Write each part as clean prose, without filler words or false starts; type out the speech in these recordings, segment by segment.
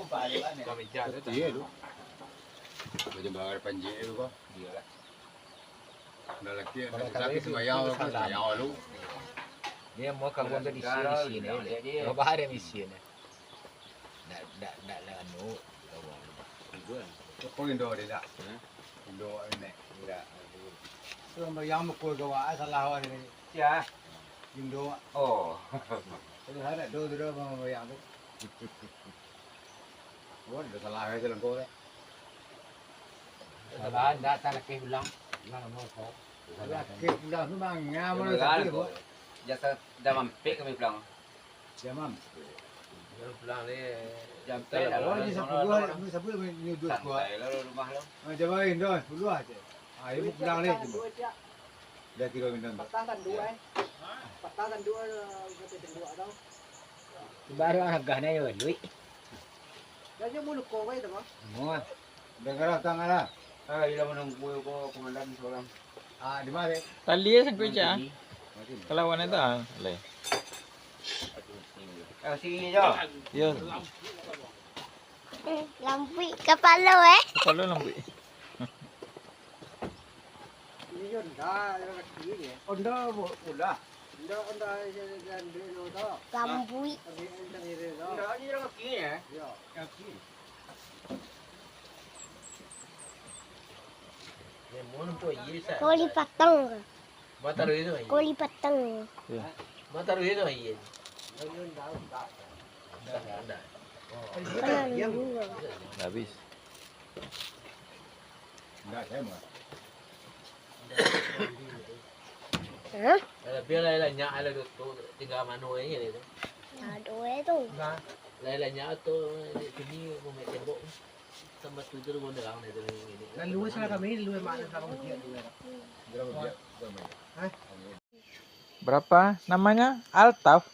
Kemeja tu. Iya tu. Macam bawa panji tu kok. Iyalah. Dah laki laki sembayang lu. Dia mau kawan tu di sini ni. Mau bahar yang di sini. Dak anu kawan. Kau Indo dia tak? Indo ini. Tidak. Tu sembayang mukul gawa salah awak ni. Ya. Indo. Oh. Itu ada dua sembayang tu. Wah, dah salah aja jalan kau ni. Salah datang laki bilang. Bilang mau kau. Laki bilang tu bang ngam mana sapi kau. Jasa dah mampir kami pulang. Jamam. Dia bilang ni Jam Oh, ni sapu ni duduk kau. santai lah rumah lo. Coba Indo, dulu aja. Ah, ini pulang ni. Dah kilo minta. Patakan dua patakan dua betul dua tau. baru harganya ya duit. Dan yung muluk ko kayo diba? Mo. Dengar tangan lah. Ah, ila menunggu ko komandan seorang. Ah, di mana? Tali ya sang kuica. Kelawan itu ah. Le. Sini je. Ya. Lampu kepala Kepala lampu. Ini yun, dah yung kaki eh. Onda pula. Onda yan dito to. lampu Sabi ang kaniri to. Dah ni orang kaki ya. Yo. Kaki. Ni mun po yisa. koli patang Mataru itu aja. koli patang Mataru itu aja. Ayun daw. Ada. Ano juga Habis. Enggak, saya mau. Hah? Ada biar lah nyak ada tu tinggal manu ini tu. Aduh itu Nah, lain nyak tu sini mau main tembok. Sama tu tu pun dah ni tu ini. Dan luwes na kami, luwes mana sa kami siya. Berapa dia? Berapa? Berapa namanya? Altaf.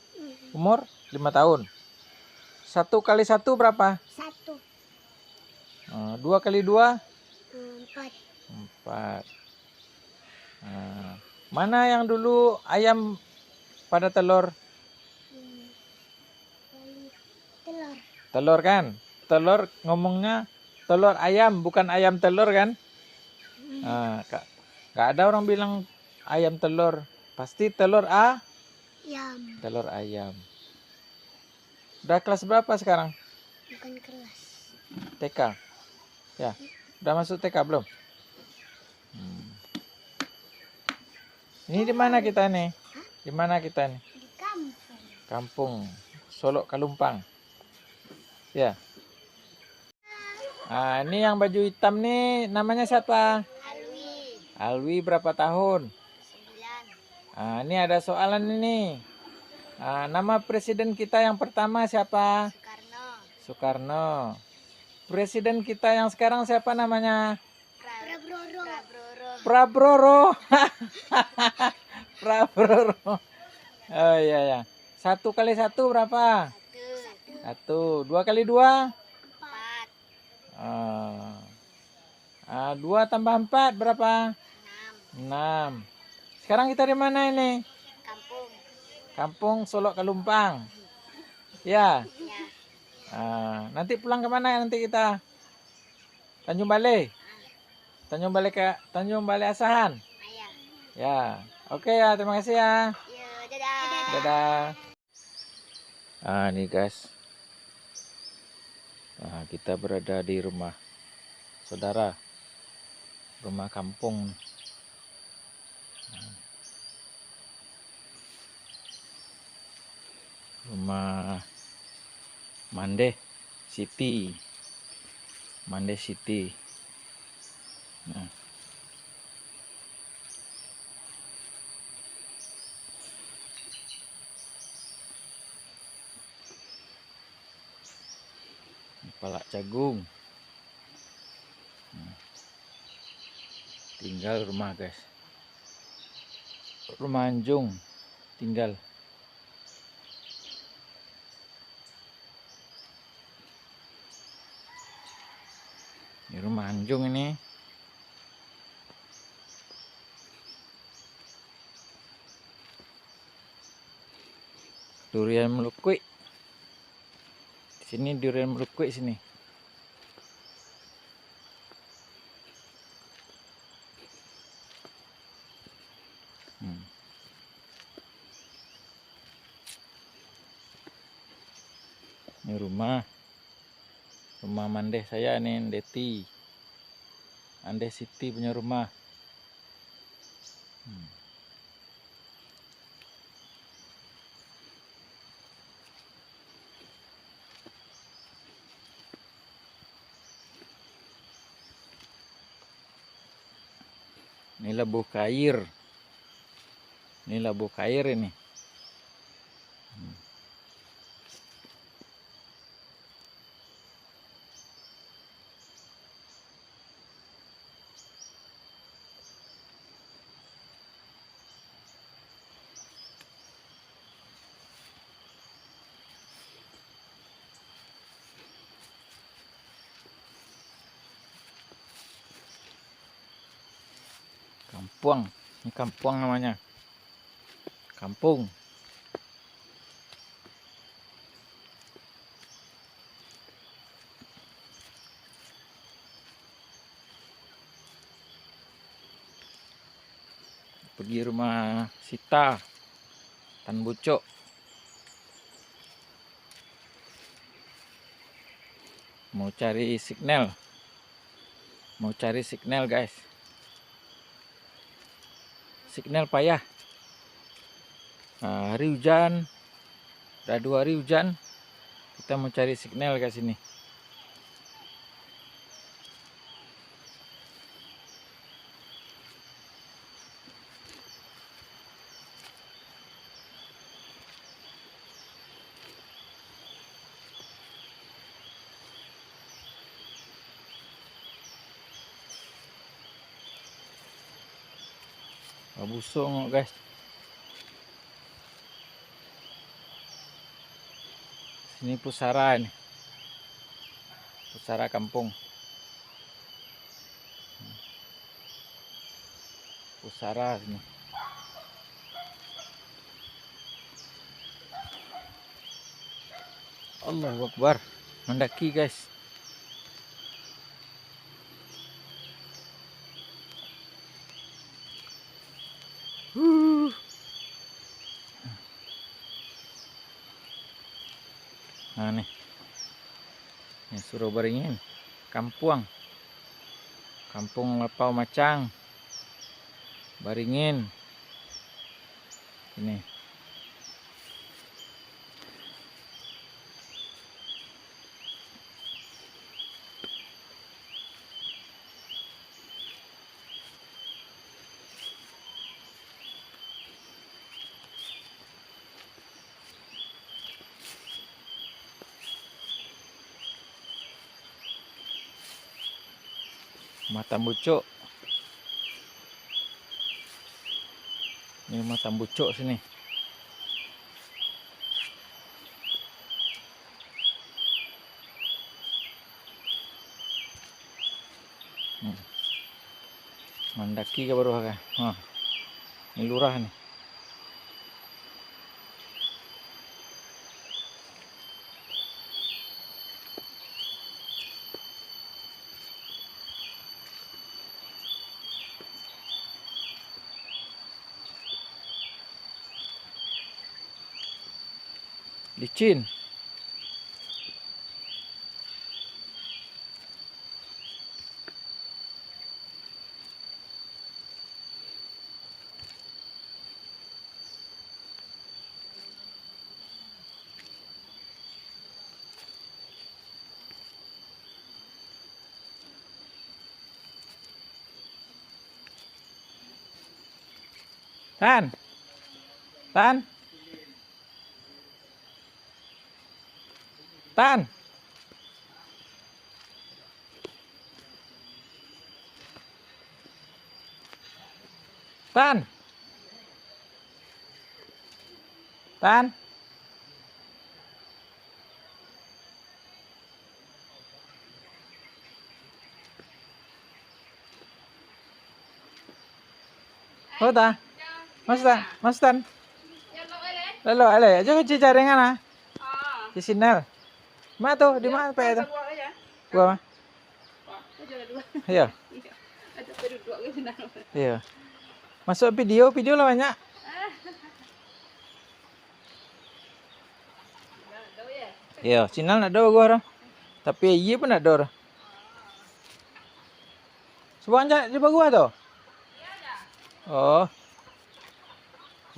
Umur 5 tahun. 1 kali 1 berapa? 1 2 kali 2? 4 4. Mana yang dulu ayam pada telur? telur Telur kan? Telur ngomongnya telur ayam, bukan ayam telur kan? Gak ada orang bilang ayam telur. Pasti telur yam telur ayam. Udah kelas berapa sekarang? bukan kelas TK. Ya. Udah masuk TK belum? Ini di mana kita nih? Di mana kita nih? di kampung Kampung Solok Kalumpang. Ya. Ini yang baju hitam nih namanya siapa? Alwi Alwi berapa tahun? 9 Ini ada soalan ini. Nama presiden kita yang pertama siapa? Soekarno Soekarno. Presiden kita yang sekarang siapa namanya? Prabroro Prabroro. Oh iya ya. 1 kali 1 berapa? 1. 2 kali 2? 4 2 tambah 4 berapa? 6 6. Sekarang kita di mana ini? kampung Kampung Solok Kalumpang. Ya. ya Nanti pulang kemana nanti kita? Tanjung Balai. Tanjung Balai Asahan. ayah Ya. Oke ya, terima kasih ya. yo dadah Dadah. Nih guys. Kita berada di rumah saudara. Rumah kampung. Rumah Mande City. Nah. Kepala jagung. Tinggal rumah guys. Rumah anjung tinggal. Ini rumah anjung ini. Durian melukui. Di Sini durian melukui sini. Ini rumah Mandeh saya nih, Deti. Andeh Siti punya rumah. Ini labu kair. Ini labu kair ini. Kampung, ini kampung namanya. Kampung. Pergi rumah Sita, Tan Bucok. Mau cari signal guys. Signal payah. Hari hujan, udah 2 hari hujan, kita mau cari signal ke sini. Busung guys. Sini pusara ini. Pusara kampung. Pusara sini. Allahu Akbar. Mendaki guys. Nah nih, ini Surau Beringin, Kampung Lapau Macang, Beringin. Ini Mata Bucok. Ini Mata Bucok sini. Mendaki ke bawah kan. Ini lurah nih. Licin. Tan. Tan. Tan. Tan. Tan. Oh ta. Mas Tan. Lalu ale, aja ke jaringan ah. Di sinyal. Mak tuh, di mana Pak itu? Dua aja. Gua mah. Aja ada dua. Iya. Iya. Ada dua ke sana. Iya. Masuk video lah banyak. Iya, channel nak ada gua orang. Tapi iya pun ada orang. Subang aja di gua tuh. Oh.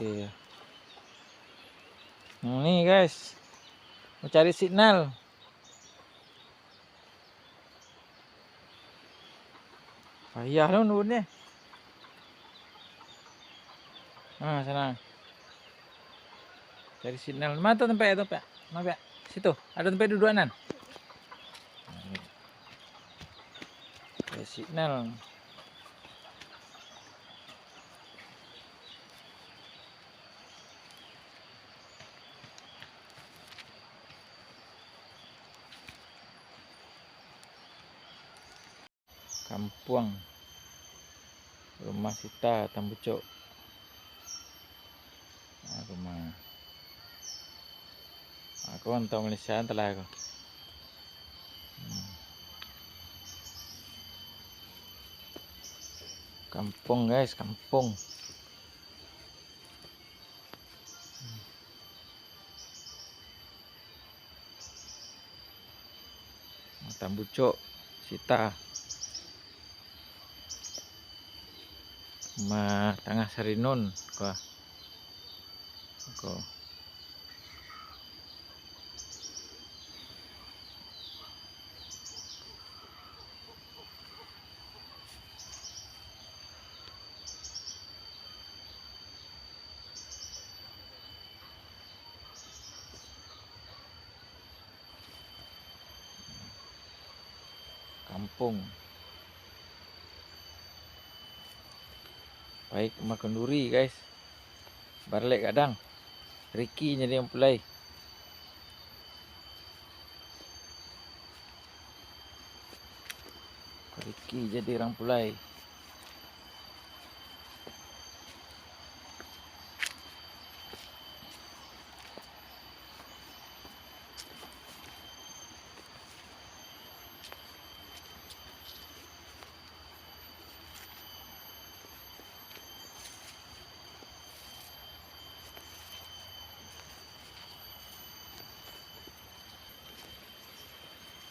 Iya. Nih guys. Mau cari signal. Payah lu nurunnya. Nah, sana. Cari signal. Mana tuh tempat itu, Pak? Mana, Pak? Situ. Ada tempat dudukan. Cari signal. Kampung rumah Sita Tambucok. Nah, rumah aku untuk Malaysia telah aku. Kampung guys, kampung. Tambucok Sita. Ma tengah Sarinun kok. Kampung. Baik makan duri guys. Barlek kadang. Ricky jadi yang pulai. Ricky jadi orang pulai.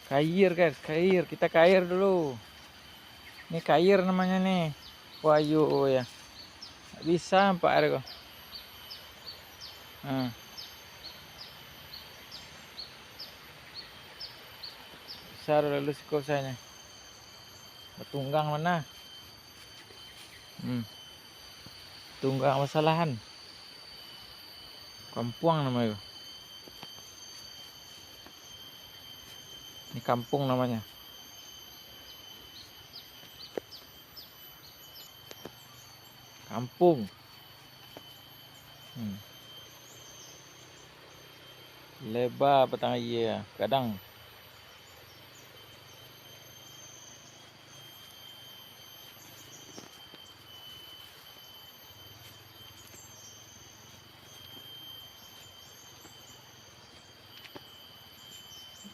Kair guys, kair. Kita kair dulu. Ini kair namanya nih. Wahyu ya. Nggak bisa Pak Argo. Besar lalu sikosanya. Betunggang mana? Tunggang masalahan. Kampung namanya. Ini kampung namanya. Kampung. Lebar petang iya, kadang.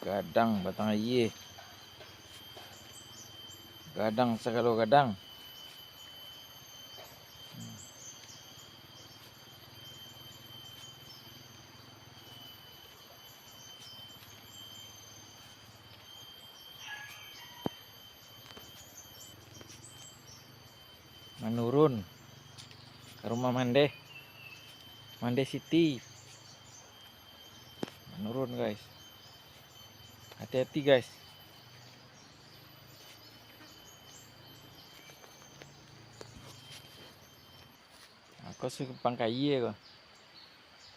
Gadang batang iye. Gadang segala gadang. Menurun ke rumah Mande City. Menurun guys. Hati-hati guys. Aku simpang kayu kok.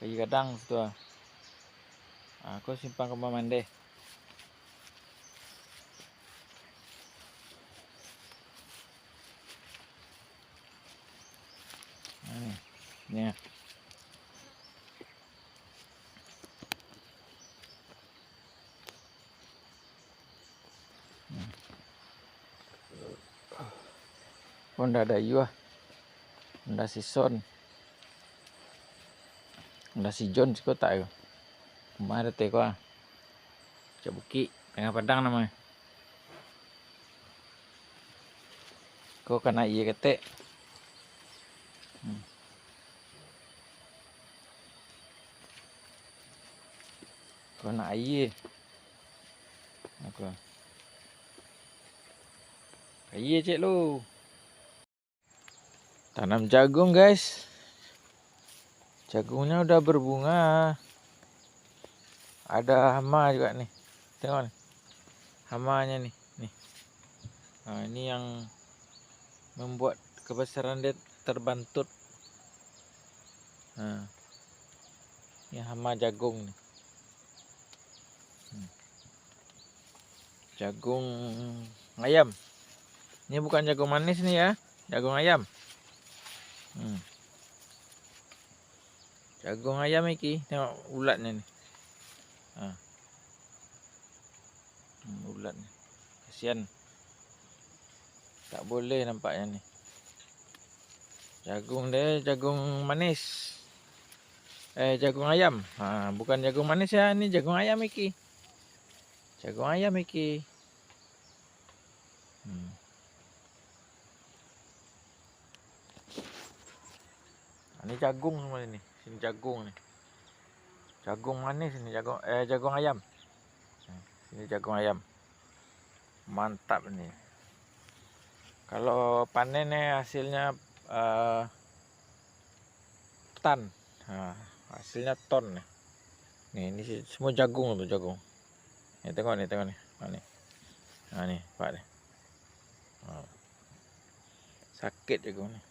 Kayu kadang situ. Aku simpang ke Mande. Nih. Honda ada iya. Honda si Son. Honda si John sih kota yo. Kemarin teh kok. Cak Bukit, Tengah Padang namanya. Kau kena iya ketek. Kau nak iya. Aku. Iya cik lu. Tanam jagung guys. Jagungnya udah berbunga. Ada hama juga nih. Tengok nih. Hamanya nih. Nih. Nah, ini yang membuat kebesaran dia terbantut. Nah. Ini hama jagung nih. Jagung ayam. Ini bukan jagung manis nih ya. Jagung ayam. Jagung ayam iki. Tengok ulatnya nih. Ulat nih. Kasihan. Tak boleh nampaknya nih. Jagung dia jagung manis. Jagung ayam. Bukan jagung manis ya, ini jagung ayam iki. Jagung ayam iki. Ini jagung semua ini. Sini jagung nih. Jagung manis ini, jagung ayam. Ini jagung ayam. Mantap nih. Kalau panen hasilnya ton. Hasilnya ton nih. Nih ini semua jagung tuh jagung. Nih tengok nih. Nah nih, Pak nih. Sakit jagung nih.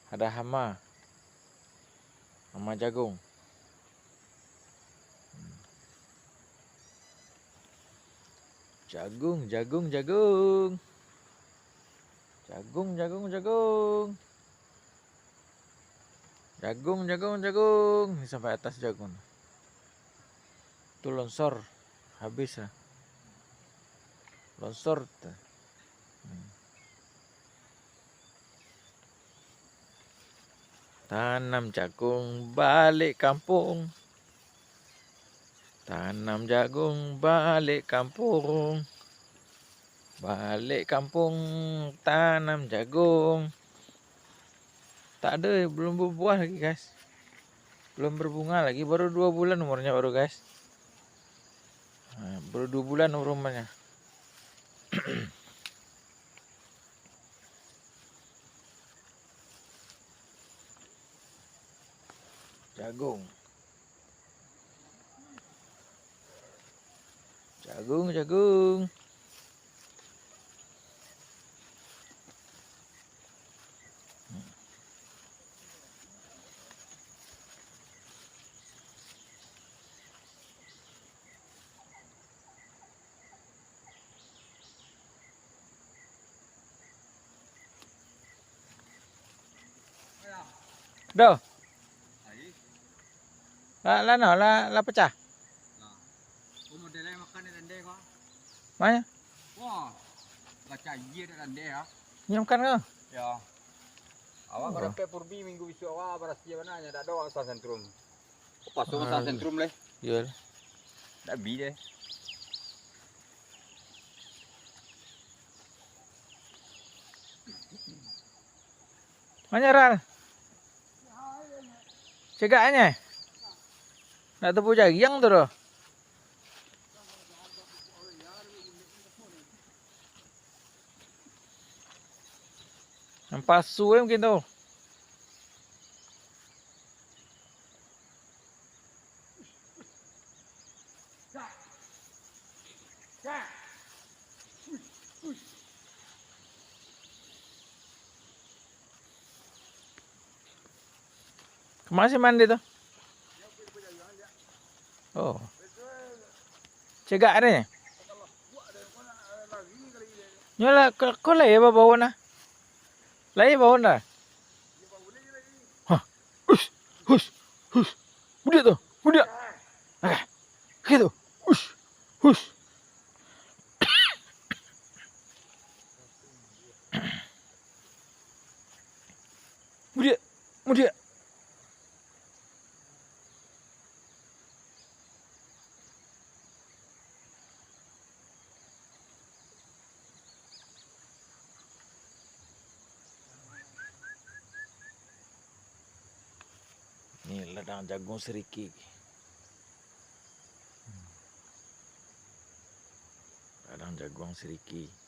Ada hama. Hama jagung. Jagung. Jagung. Ini sampai atas jagung. Itu longsor. Habis lah. Longsor. Tanam jagung balik kampung. Tanam jagung balik kampung. Balik kampung tanam jagung. Tak ada, belum berbuah lagi guys. Belum berbunga lagi, baru 2 bulan umurnya baru guys. Baru 2 bulan umurnya. Jagung. Dah. Lah pecah. Modelnya makan di rende kok. Mana? Wah. Baca iya di rende ya. Nyamkan kau. Ya. Awak berapa purbi minggu besok awak berasnya mana nya dak ada usaha sentrum. Pasung usaha sentrum leh. Iya. Dak bi deh. Mana Ral? Cegaknya. Nak tepu jagiang tu doh. Nampak su mungkin tu. Masih mandi tu? Oh. Cegak ni. Nyola kau lah ya bawa na. Lai bawa na. Hah. Hush. Mudia tu. Mudia. Ah. Gitu. Hush. Mudia. Ini ladang jagung seriki. Ladang jagung seriki.